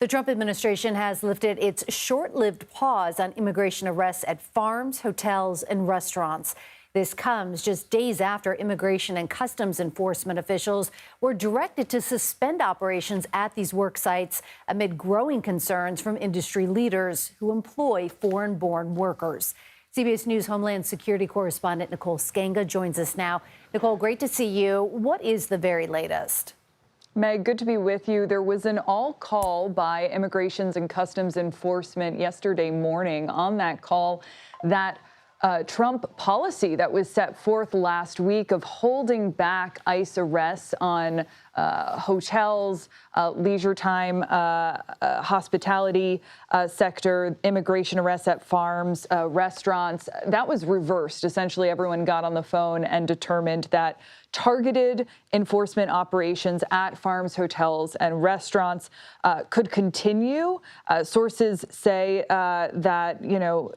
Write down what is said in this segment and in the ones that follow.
The Trump administration has lifted its short-lived pause on immigration arrests at farms, hotels, and restaurants. This comes just days after Immigration and Customs Enforcement officials were directed to suspend operations at these work sites amid growing concerns from industry leaders who employ foreign-born workers. CBS News Homeland Security correspondent Nicole Sganga joins us now. Nicole, great to see you. What is the very latest? Meg, good to be with you. There was an all-call by Immigration and Customs Enforcement yesterday morning. On that call, that Trump policy that was set forth last week of holding back ICE arrests on hotels, leisure time, hospitality sector, immigration arrests at farms, restaurants, that was reversed. Essentially, everyone got on the phone and determined that targeted enforcement operations at farms, hotels, and restaurants could continue. Sources say that,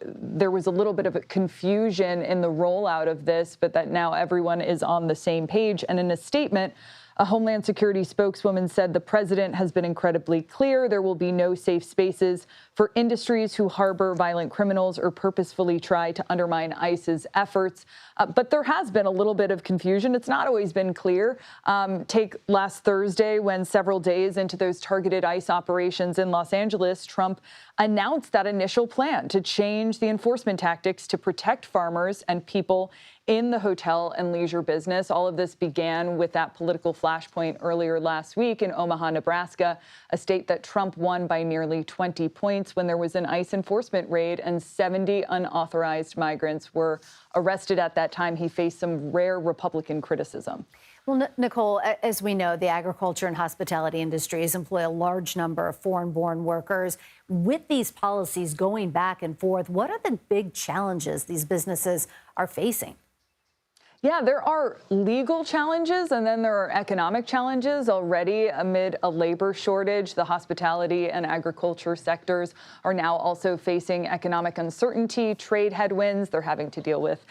there was a little bit of a confusion in the rollout of this, but that now everyone is on the same page. And in a statement, a Homeland Security spokeswoman said the president has been incredibly clear. There will be no safe spaces for industries who harbor violent criminals or purposefully try to undermine ICE's efforts. But there has been a little bit of confusion. It's not always been clear. Take last Thursday, when several days into those targeted ICE operations in Los Angeles, Trump announced that initial plan to change the enforcement tactics to protect farmers and people in the hotel and leisure business. All of this began with that political flashpoint earlier last week in Omaha, Nebraska, a state that Trump won by nearly 20 points when there was an ICE enforcement raid and 70 unauthorized migrants were arrested at that time. He faced some rare Republican criticism. Well, Nicole, as we know, the agriculture and hospitality industries employ a large number of foreign-born workers. With these policies going back and forth, what are the big challenges these businesses are facing? Yeah, there are legal challenges and then there are economic challenges already amid a labor shortage. The hospitality and agriculture sectors are now also facing economic uncertainty, trade headwinds. They're having to deal with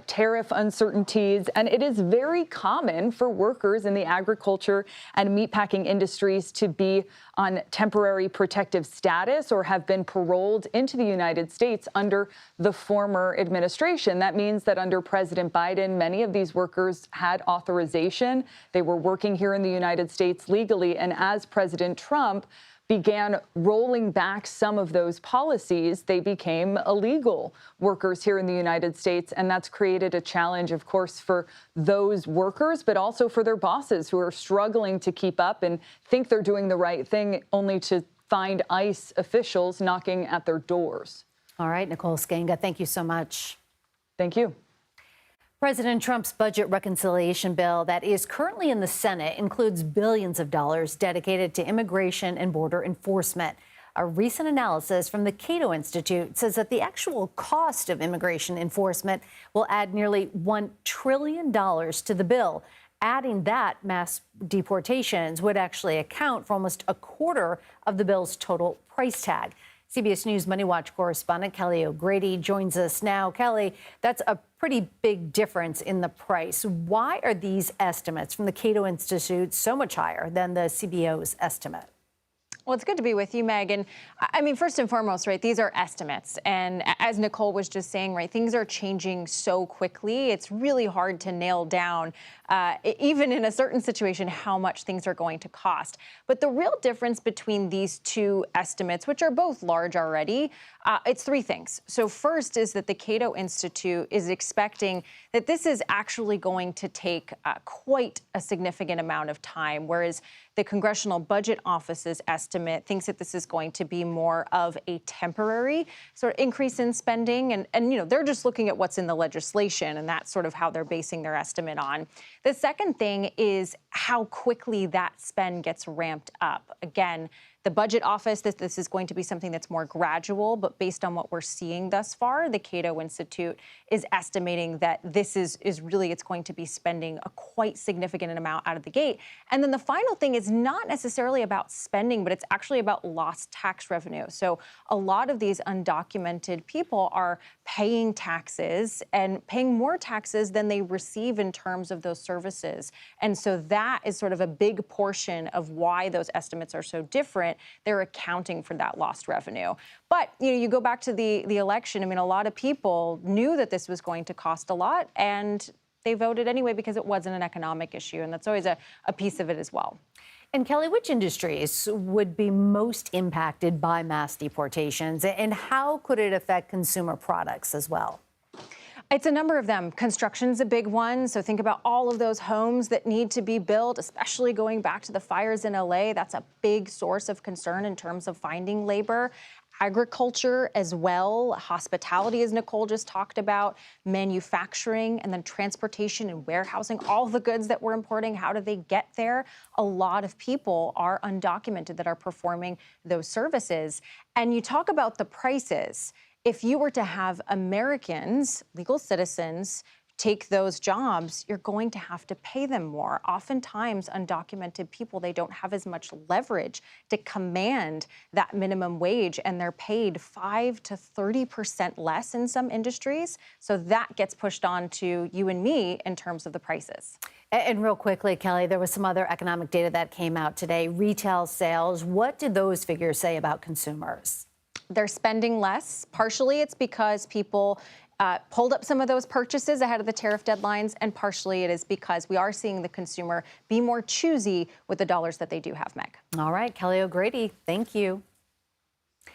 tariff uncertainties. And it is very common for workers in the agriculture and meatpacking industries to be on temporary protective status or have been paroled into the United States under the former administration. That means that under President Biden, many of these workers had authorization. They were working here in the United States legally. And as President Trump began rolling back some of those policies, they became illegal workers here in the United States. And that's created a challenge, of course, for those workers, but also for their bosses who are struggling to keep up and think they're doing the right thing, only to find ICE officials knocking at their doors. All right, Nicole Sganga, thank you so much. Thank you. President Trump's budget reconciliation bill that is currently in the Senate includes billions of dollars dedicated to immigration and border enforcement. A recent analysis from the Cato Institute says that the actual cost of immigration enforcement will add nearly $1 trillion to the bill. Adding that, mass deportations would actually account for almost a quarter of the bill's total price tag. CBS News Money Watch correspondent Kelly O'Grady joins us now. Kelly, that's a pretty big difference in the price. Why are these estimates from the Cato Institute so much higher than the CBO's estimate? Well, it's good to be with you, Megan. I mean, first and foremost, right, these are estimates. And as Nicole was just saying, right, things are changing so quickly. It's really hard to nail down, even in a certain situation, how much things are going to cost. But the real difference between these two estimates, which are both large already, it's three things. So first is that the Cato Institute is expecting that this is actually going to take quite a significant amount of time, whereas the Congressional Budget Office's estimate thinks that this is going to be more of a temporary sort of increase in spending. And they're just looking at what's in the legislation, and that's sort of how they're basing their estimate on. The second thing is how quickly that spend gets ramped up. Again, the budget office, this is going to be something that's more gradual, but based on what we're seeing thus far, the Cato Institute is estimating that this is really, it's going to be spending a quite significant amount out of the gate. And then the final thing is not necessarily about spending, but it's actually about lost tax revenue. So a lot of these undocumented people are paying taxes and paying more taxes than they receive in terms of those services. And so that is sort of a big portion of why those estimates are so different. unemployment, they're accounting for that lost revenue. But you go back to the election. I mean, a lot of people knew that this was going to cost a lot, and they voted anyway because it wasn't an economic issue, and that's always a piece of it as well. And Kelly, which industries would be most impacted by mass deportations, and how could it affect consumer products as well? It's a number of them. Construction's a big one. So think about all of those homes that need to be built, especially going back to the fires in LA. That's a big source of concern in terms of finding labor. Agriculture as well, hospitality, as Nicole just talked about, manufacturing, and then transportation and warehousing, all the goods that we're importing, how do they get there? A lot of people are undocumented that are performing those services. And you talk about the prices. If you were to have Americans, legal citizens, take those jobs, you're going to have to pay them more. Oftentimes, undocumented people, they don't have as much leverage to command that minimum wage, and they're paid 5 to 30% less in some industries. So that gets pushed on to you and me in terms of the prices. And real quickly, Kelly, there was some other economic data that came out today. Retail sales, what did those figures say about consumers? They're spending less. Partially, it's because people pulled up some of those purchases ahead of the tariff deadlines, and partially it is because we are seeing the consumer be more choosy with the dollars that they do have, Meg. All right, Kelly O'Grady, thank you.